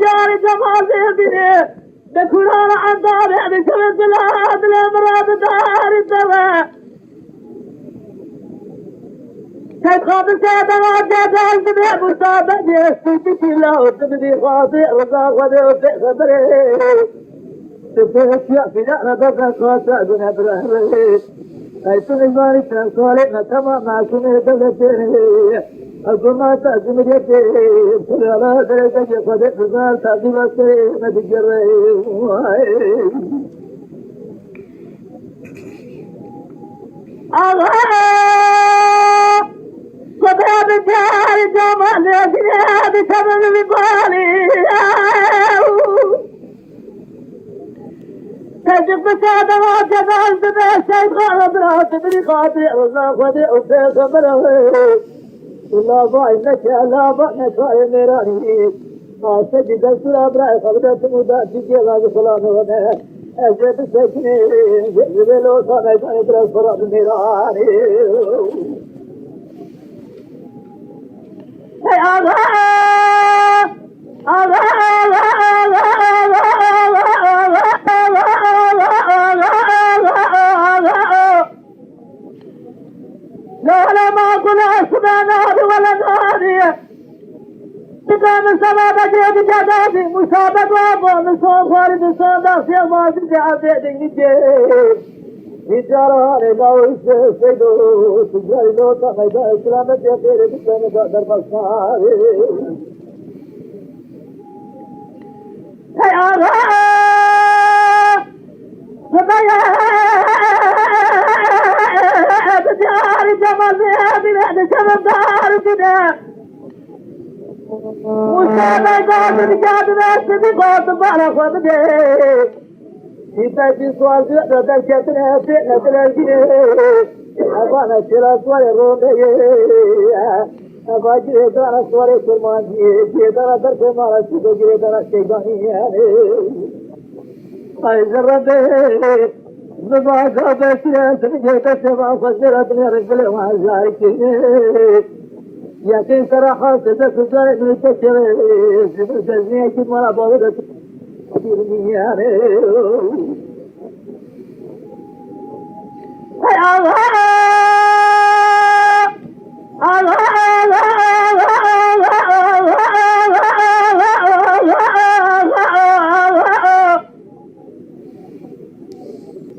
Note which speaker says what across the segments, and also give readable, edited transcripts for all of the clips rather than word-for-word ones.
Speaker 1: بجار جمال دينه بكران عذاب بشمس العاد الامراض دار الدواء كيف خاطر سيدنا جدال تبيع مصابة جيستي الله وتبدي خاطئ رزاق وذي وفئ خبري تبدي في جأنا تبقى خاطئ بنا برهري أي تنزاني تنصالي نتمع مع سنة دلتيني أقول ما تأزم جيتي سلالا درجة قدر رزال تأزم أسري نتجري صدى بجار جمال يجري بسبب ببالي تجد بسادة وجدال تبع شيء غلط لا تبري خاطئ رزاق ودي وفي خبره والله ضاينك لا ضعنك يا ميراني ما سجد السلام رأي خبرت مدى تجي غاز سلام ودي أجد السجني جبلو صنعت أدرس فرق ميراني أغا لا ما كنا سبحانه ولا نادي كان سبب جد جدادي مسابق وابو مسوق خالد صادق في ماضي جعبه دنجي إجارة لو سيدو تجاري لو تغير إسلامك يا خير بسنة دربصار هاي آغا سبايا بجاري جمال بيادي بعد سبب دار كده مسابقات بجاد ناس بقوت بارا خود دي سيدي سوال جدا كتنا فينا تلاقيه أبانا شلا سوال رومي أبا جيدانا سوال سلمان جيدانا درك مالا شكو جيدانا شيطاني أي زرده نباقا بسيان سنجيتا سبا فجرتني رجل وعزايك يكين صراحة ستسجل من التشري سبسجني كد مالا بغدت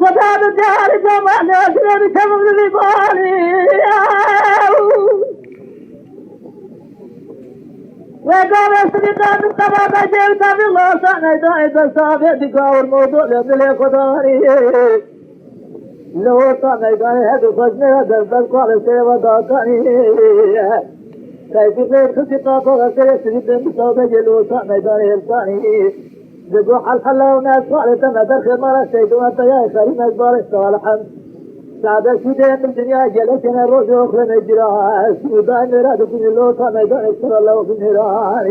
Speaker 1: وتعب الدار جمال أجل بسبب البالي وقال سيدنا الطبع بجيل كافي الله سعنى إذا صافي دقاء الموضوع لذلك خداري لو سعنى إذا هدو فجني هذا الزلق على سيوة داكاني كيف غير خطيقة وغسر سيدنا الطبع بجيل سعنى إذا هلساني دقو حلحلة وناس صالة مدرخ مرة سيدنا الطياء خريم أكبر الصالحا سعادة سيدين من الدنيا جلسنا الروج وخلنا الجراس ودائم مراد في اللوطة ميدان اكتر الله في النيران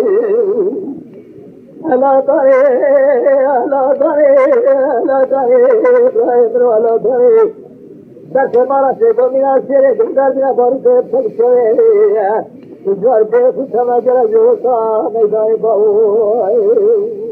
Speaker 1: لا طريق لا طريق لا طريق لا طريق درس مرة سيدو من السيري دمدار من بارك بسكشوي تجار بيخ سما جرى جوطا ميدان باوي